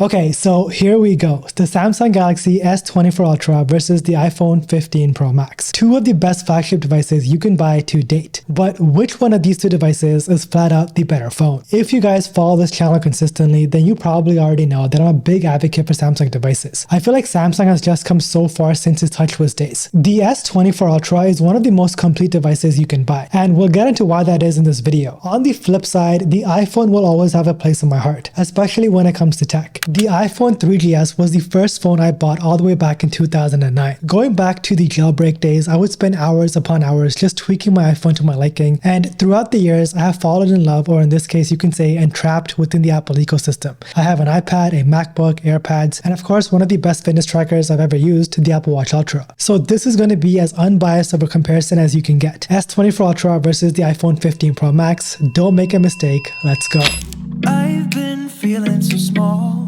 Okay, so here we go. The Samsung Galaxy S24 Ultra versus the iPhone 15 Pro Max. Two of the best flagship devices you can buy to date. But which one of these two devices is flat out the better phone? If you guys follow this channel consistently, then you probably already know that I'm a big advocate for Samsung devices. I feel like Samsung has just come so far since its TouchWiz days. The S24 Ultra is one of the most complete devices you can buy, and we'll get into why that is in this video. On the flip side, the iPhone will always have a place in my heart, especially when it comes to tech. The iPhone 3GS was the first phone I bought all the way back in 2009. Going back to the jailbreak days, I would spend hours upon hours just tweaking my iPhone to my liking, and throughout the years, I have fallen in love, or in this case, you can say entrapped within the Apple ecosystem. I have an iPad, a MacBook, AirPads, and of course, one of the best fitness trackers I've ever used, the Apple Watch Ultra. So this is going to be as unbiased of a comparison as you can get. S24 Ultra versus the iPhone 15 Pro Max. Don't make a mistake. Let's go. I've been feeling so small.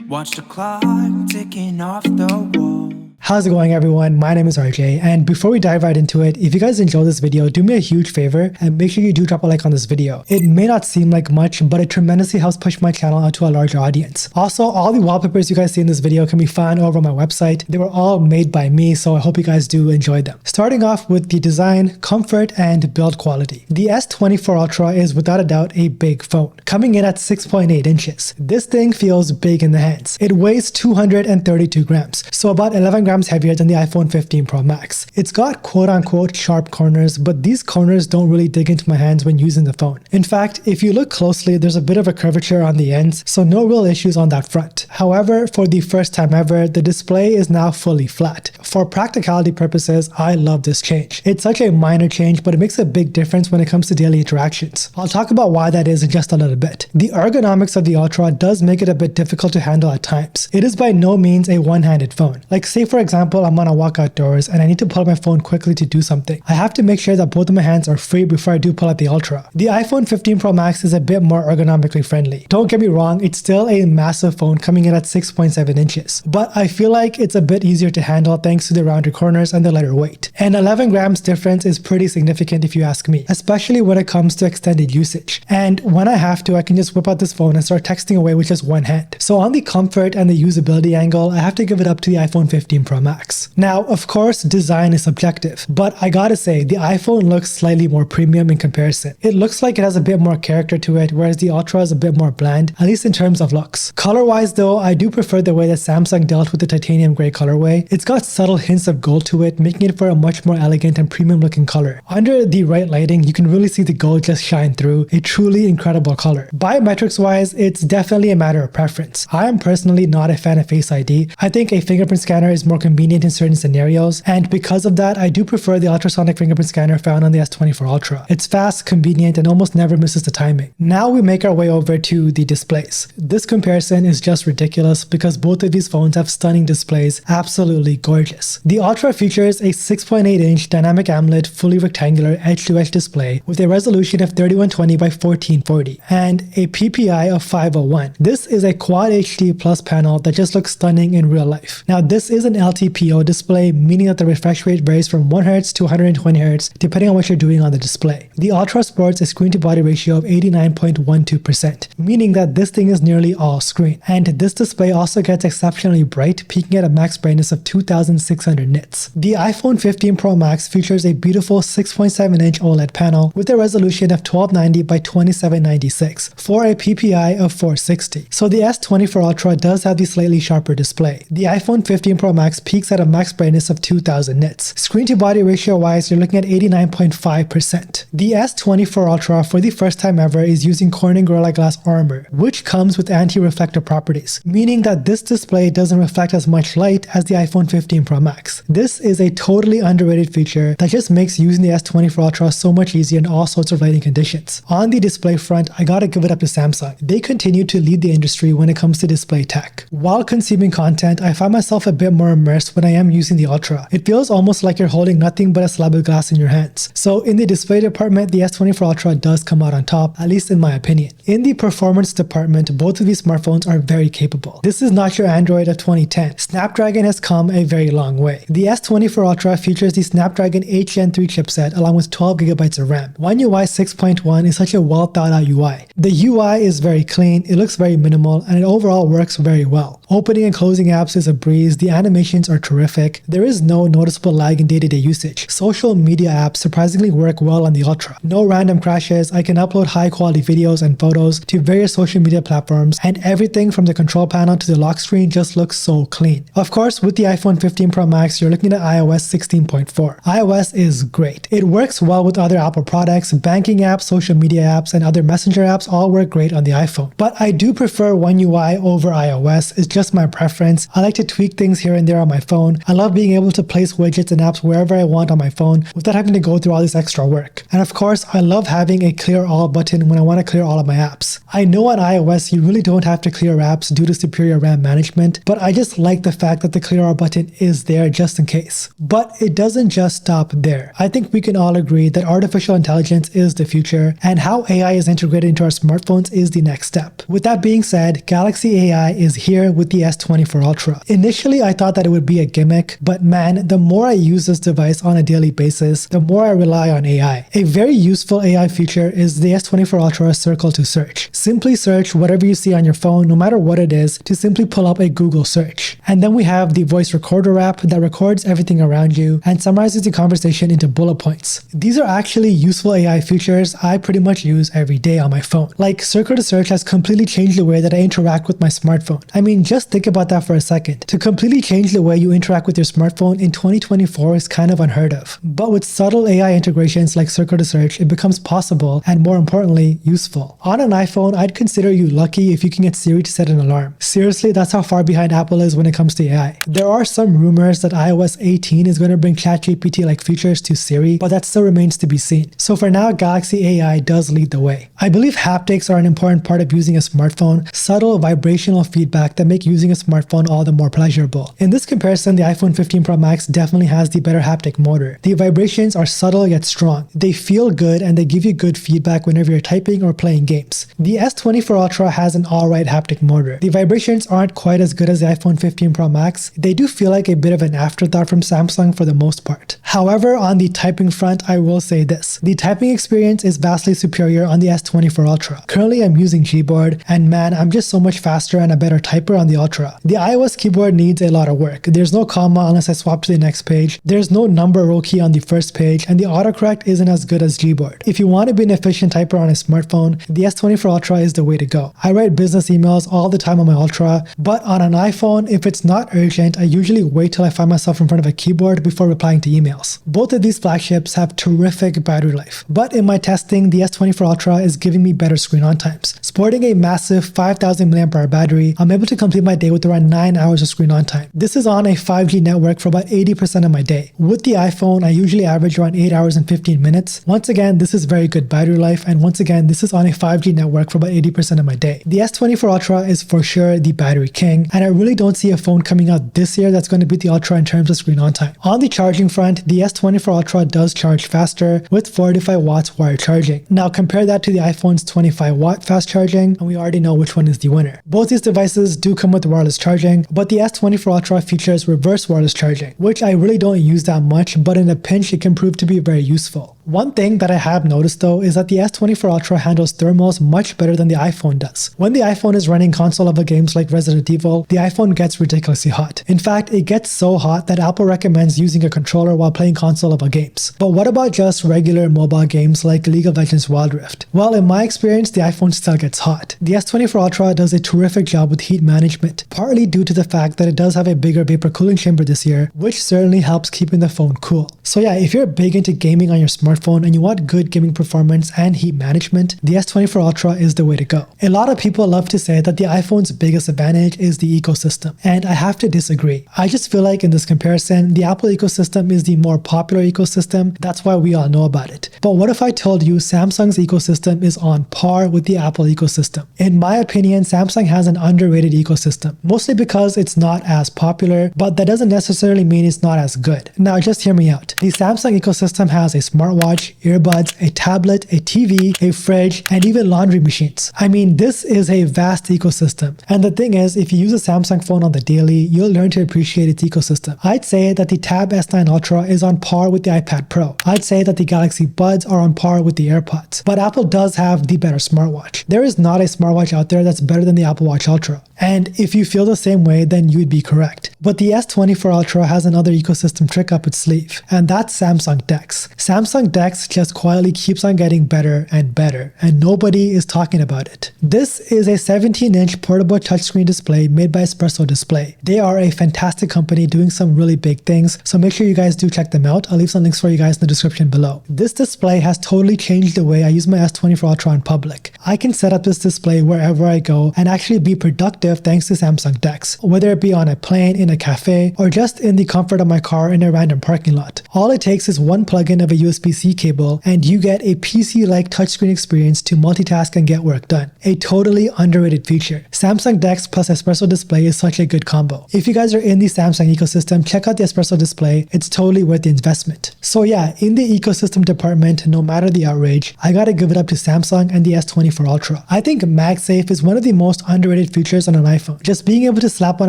Watch the clock ticking off the wall. How's it going, everyone? My name is RJ, and before we dive right into it, if you guys enjoyed this video, do me a huge favor and make sure you do drop a like on this video. It may not seem like much, but it tremendously helps push my channel out to a larger audience. Also, all the wallpapers you guys see in this video can be found over on my website. They were all made by me, so I hope you guys do enjoy them. Starting off with the design, comfort, and build quality. The S24 Ultra is without a doubt a big phone, coming in at 6.8 inches. This thing feels big in the hands. It weighs 232 grams, so about 11 grams heavier than the iPhone 15 Pro Max. It's got quote-unquote sharp corners, but these corners don't really dig into my hands when using the phone. In fact, if you look closely, there's a bit of a curvature on the ends, so no real issues on that front. However, for the first time ever, the display is now fully flat. For practicality purposes, I love this change. It's such a minor change, but it makes a big difference when it comes to daily interactions. I'll talk about why that is in just a little bit. The ergonomics of the Ultra does make it a bit difficult to handle at times. It is by no means a one-handed phone. Like, say for example, I'm on a walk outdoors and I need to pull out my phone quickly to do something. I have to make sure that both of my hands are free before I do pull out the Ultra. The iPhone 15 Pro Max is a bit more ergonomically friendly. Don't get me wrong, it's still a massive phone coming in at 6.7 inches, but I feel like it's a bit easier to handle thanks to the rounder corners and the lighter weight. An 11 grams difference is pretty significant if you ask me, especially when it comes to extended usage. And when I have to, I can just whip out this phone and start texting away with just one hand. So on the comfort and the usability angle, I have to give it up to the iPhone 15 Pro Max. Now, of course, design is subjective, but I gotta say, the iPhone looks slightly more premium in comparison. It looks like it has a bit more character to it, whereas the Ultra is a bit more bland, at least in terms of looks. Color-wise though, I do prefer the way that Samsung dealt with the titanium gray colorway. It's got subtle hints of gold to it, making it for a much more elegant and premium looking color. Under the right lighting, you can really see the gold just shine through, a truly incredible color. Biometrics-wise, it's definitely a matter of preference. I am personally not a fan of Face ID. I think a fingerprint scanner is more convenient in certain scenarios, and because of that, I do prefer the ultrasonic fingerprint scanner found on the S24 Ultra. It's fast, convenient, and almost never misses the timing. Now we make our way over to the displays. This comparison is just ridiculous because both of these phones have stunning displays, absolutely gorgeous. The Ultra features a 6.8-inch dynamic AMOLED fully rectangular edge-to-edge display with a resolution of 3120 by 1440 and a PPI of 501. This is a Quad HD Plus panel that just looks stunning in real life. Now this is an LTPO display, meaning that the refresh rate varies from 1 Hz to 120 Hz depending on what you're doing on the display. The Ultra sports a screen to body ratio of 89.12%, meaning that this thing is nearly all screen. And this display also gets exceptionally bright, peaking at a max brightness of 2600 nits. The iPhone 15 Pro Max features a beautiful 6.7-inch OLED panel with a resolution of 1290 by 2796 for a PPI of 460. So the S24 Ultra does have the slightly sharper display. The iPhone 15 Pro Max peaks at a max brightness of 2000 nits. Screen to body ratio wise, you're looking at 89.5%. The S24 Ultra for the first time ever is using Corning Gorilla Glass armor, which comes with anti-reflective properties, meaning that this display doesn't reflect as much light as the iPhone 15 Pro Max. This is a totally underrated feature that just makes using the S24 Ultra so much easier in all sorts of lighting conditions. On the display front, I gotta give it up to Samsung. They continue to lead the industry when it comes to display tech. While consuming content, I find myself a bit more immersed when I am using the Ultra. It feels almost like you're holding nothing but a slab of glass in your hands. So in the display department, the S24 Ultra does come out on top, at least in my opinion. In the performance department, both of these smartphones are very capable. This is not your Android of 2010. Snapdragon has come a very long long way. The S24 Ultra features the Snapdragon 8 Gen 3 chipset along with 12GB of RAM. OneUI 6.1 is such a well thought out UI. The UI is very clean, it looks very minimal, and it overall works very well. Opening and closing apps is a breeze, the animations are terrific, there is no noticeable lag in day-to-day usage. Social media apps surprisingly work well on the Ultra. No random crashes, I can upload high-quality videos and photos to various social media platforms, and everything from the control panel to the lock screen just looks so clean. Of course, with the iPhone 15 Pro Max, you're looking at iOS 16.4. iOS is great. It works well with other Apple products, banking apps, social media apps, and other messenger apps all work great on the iPhone. But I do prefer OneUI over iOS, it's just my preference. I like to tweak things here and there on my phone. I love being able to place widgets and apps wherever I want on my phone without having to go through all this extra work. And of course, I love having a clear all button when I want to clear all of my apps. I know on iOS you really don't have to clear apps due to superior RAM management, but I just like the fact that the clear all button is there just in case. But it doesn't just stop there. I think we can all agree that artificial intelligence is the future, and how AI is integrated into our smartphones is the next step. With that being said, Galaxy AI is here with the S24 Ultra. Initially, I thought that it would be a gimmick, but man, the more I use this device on a daily basis, the more I rely on AI. A very useful AI feature is the S24 Ultra Circle to Search. Simply search whatever you see on your phone, no matter what it is, to simply pull up a Google search. And then we have the voice recorder app that records everything around you and summarizes the conversation into bullet points. These are actually useful AI features I pretty much use every day on my phone. Like, Circle to Search has completely changed the way that I interact with my smartphone. I mean, just think about that for a second. To completely change the way you interact with your smartphone in 2024 is kind of unheard of. But with subtle AI integrations like Circle to Search, it becomes possible and, more importantly, useful. On an iPhone, I'd consider you lucky if you can get Siri to set an alarm. Seriously, that's how far behind Apple is when it comes to AI. There are some rumors that iOS 18 is going to bring ChatGPT-like features to Siri, but that still remains to be seen. So for now, Galaxy AI does lead the way. I believe haptics are an important part of using a smartphone, subtle vibrational feedback that make using a smartphone all the more pleasurable. In this comparison, the iPhone 15 Pro Max definitely has the better haptic motor. The vibrations are subtle yet strong. They feel good and they give you good feedback whenever you're typing or playing games. The S24 Ultra has an alright haptic motor. The vibrations aren't quite as good as the iPhone 15 Pro Max. They do feel like a bit of an afterthought from Samsung for the most part. However, on the typing front, I will say this. The typing experience is vastly superior on the S24 Ultra. Currently, I'm using Gboard, and man, I'm just so much faster and a better typer on the Ultra. The iOS keyboard needs a lot of work. There's no comma unless I swap to the next page. There's no number row key on the first page, and the autocorrect isn't as good as Gboard. If you want to be an efficient typer on a smartphone, the S24 Ultra is the way to go. I write business emails all the time on my Ultra, but on an iPhone, if it's not urgent, I usually wait till I find myself in front of a keyboard before replying to emails. Both of these flagships have terrific battery life, but in my testing, the S24 Ultra is giving me better screen on times. Sporting a massive 5000 mAh battery, I'm able to complete my day with around 9 hours of screen on time. This is on a 5G network for about 80% of my day. With the iPhone, I usually average around 8 hours and 15 minutes. Once again, this is very good battery life, and once again, this is on a 5G network for about 80% of my day. The S24 Ultra is for sure the battery king, and I really don't see a phone coming out this year that's going to beat the Ultra in terms of screen on time. On the charging front, the S24 Ultra does charge faster with 45 watts wired charging. Now compare that to the iPhone's 25 watt fast charging, and we already know which one is the winner. Both these devices do come with wireless charging, but the S24 Ultra features reverse wireless charging, which I really don't use that much, but in a pinch it can prove to be very useful. One thing that I have noticed though is that the S24 Ultra handles thermals much better than the iPhone does. When the iPhone is running console level games like Resident Evil, the iPhone gets ridiculously hot. In fact, it gets so hot that Apple recommends using a controller while playing console level games. But what about just regular mobile games like League of Legends Wild Rift? Well, in my experience, the iPhone still gets hot. The S24 Ultra does a terrific job with heat management, partly due to the fact that it does have a bigger vapor cooling chamber this year, which certainly helps keeping the phone cool. So yeah, if you're big into gaming on your smartphone and you want good gaming performance and heat management, the S24 Ultra is the way to go. A lot of people love to say that the iPhone's biggest advantage is the ecosystem, and I have to disagree. I just feel like in this comparison, the Apple ecosystem is the more popular ecosystem. That's why we all know about it. But what if I told you Samsung's ecosystem is on par with the Apple ecosystem? In my opinion, Samsung has an underrated ecosystem, mostly because it's not as popular, but that doesn't necessarily mean it's not as good. Now just hear me out. The Samsung ecosystem has a smartwatch, smartwatch, earbuds, a tablet, a TV, a fridge, and even laundry machines. I mean, this is a vast ecosystem. And the thing is, if you use a Samsung phone on the daily, you'll learn to appreciate its ecosystem. I'd say that the Tab S9 Ultra is on par with the iPad Pro. I'd say that the Galaxy Buds are on par with the AirPods. But Apple does have the better smartwatch. There is not a smartwatch out there that's better than the Apple Watch Ultra. And if you feel the same way, then you'd be correct. But the S24 Ultra has another ecosystem trick up its sleeve, and that's Samsung DeX. Samsung DeX just quietly keeps on getting better and better, and nobody is talking about it. This is a 17-inch portable touchscreen display made by Espresso Display. They are a fantastic company doing some really big things, so make sure you guys do check them out. I'll leave some links for you guys in the description below. This display has totally changed the way I use my S24 Ultra in public. I can set up this display wherever I go and actually be productive thanks to Samsung DeX, whether it be on a plane, in a cafe, or just in the comfort of my car in a random parking lot. All it takes is one plug-in of a USB-C cable and you get a PC-like touchscreen experience to multitask and get work done. A totally underrated feature. Samsung DeX plus Espresso Display is such a good combo. If you guys are in the Samsung ecosystem, check out the Espresso Display. It's totally worth the investment. So yeah, in the ecosystem department, no matter the outrage, I gotta give it up to Samsung and the S24 Ultra. I think MagSafe is one of the most underrated features on an iPhone. Just being able to slap on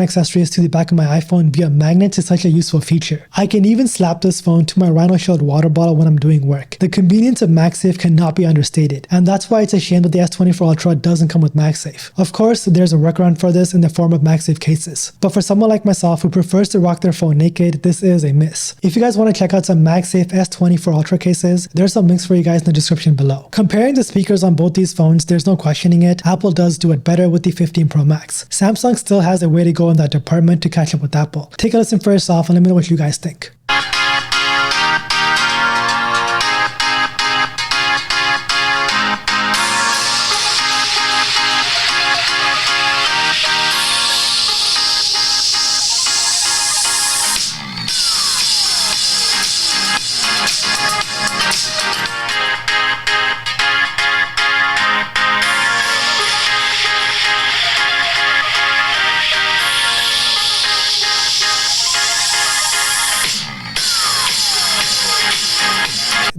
accessories to the back of my iPhone via magnets is such a useful feature. I can even slap this phone to my Rhino Shield water bottle when I'm doing work. The convenience of MagSafe cannot be understated, and that's why it's a shame that the S24 Ultra doesn't come with MagSafe. Of course, there's a workaround for this in the form of MagSafe cases, but for someone like myself who prefers to rock their phone naked, this is a miss. If you guys want to check out some MagSafe S24 Ultra cases, there's some links for you guys in the description below. Comparing the speakers on both these phones, there's no questioning it. Apple does do it better with the 15 Pro Max. Samsung still has a way to go in that department to catch up with Apple. Take a listen first off and let me know what you guys think.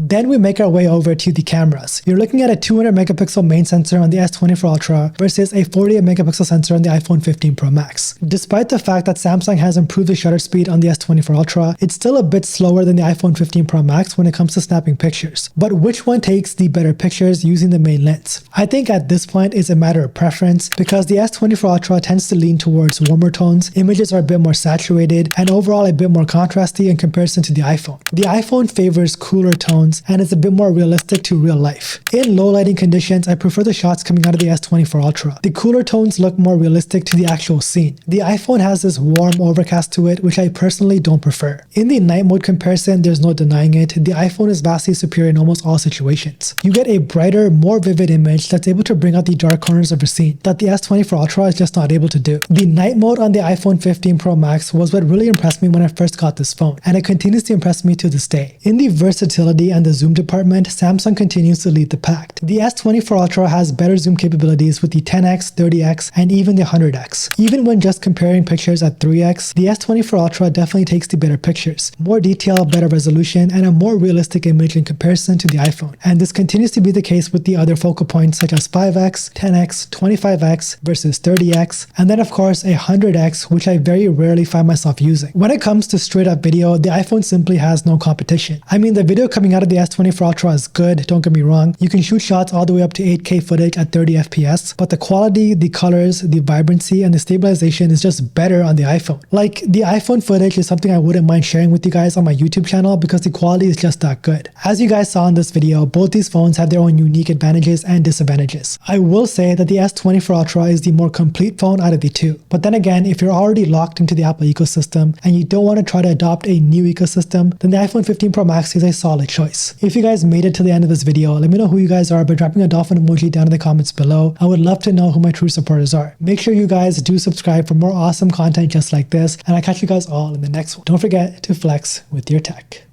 Then we make our way over to the cameras. You're looking at a 200 megapixel main sensor on the S24 Ultra versus a 48 megapixel sensor on the iPhone 15 Pro Max. Despite the fact that Samsung has improved the shutter speed on the S24 Ultra, it's still a bit slower than the iPhone 15 Pro Max when it comes to snapping pictures. But which one takes the better pictures using the main lens? I think at this point it's a matter of preference because the S24 Ultra tends to lean towards warmer tones, images are a bit more saturated, and overall a bit more contrasty in comparison to the iPhone. The iPhone favors cooler tones and it's a bit more realistic to real life. In low lighting conditions, I prefer the shots coming out of the S24 Ultra. The cooler tones look more realistic to the actual scene. The iPhone has this warm overcast to it, which I personally don't prefer. In the night mode comparison, there's no denying it, the iPhone is vastly superior in almost all situations. You get a brighter, more vivid image that's able to bring out the dark corners of a scene that the S24 Ultra is just not able to do. The night mode on the iPhone 15 Pro Max was what really impressed me when I first got this phone, and it continues to impress me to this day. In the versatility and the zoom department, Samsung continues to lead the pack. The S24 Ultra has better zoom capabilities with the 10x, 30x, and even the 100x. Even when just comparing pictures at 3x, the S24 Ultra definitely takes the better pictures. More detail, better resolution, and a more realistic image in comparison to the iPhone. And this continues to be the case with the other focal points such as 5x, 10x, 25x versus 30x, and then of course a 100x, which I very rarely find myself using. When it comes to straight up video, the iPhone simply has no competition. I mean, the video coming out of the S24 Ultra is good, don't get me wrong. You can shoot shots all the way up to 8K footage at 30 FPS, but the quality, the colors, the vibrancy, and the stabilization is just better on the iPhone. Like, the iPhone footage is something I wouldn't mind sharing with you guys on my YouTube channel because the quality is just that good. As you guys saw in this video, both these phones have their own unique advantages and disadvantages. I will say that the S24 Ultra is the more complete phone out of the two. But then again, if you're already locked into the Apple ecosystem and you don't want to try to adopt a new ecosystem, then the iPhone 15 Pro Max is a solid choice. If you guys made it to the end of this video, let me know who you guys are by dropping a dolphin emoji down in the comments below. I would love to know who my true supporters are. Make sure you guys do subscribe for more awesome content just like this, and I'll catch you guys all in the next one. Don't forget to flex with your tech.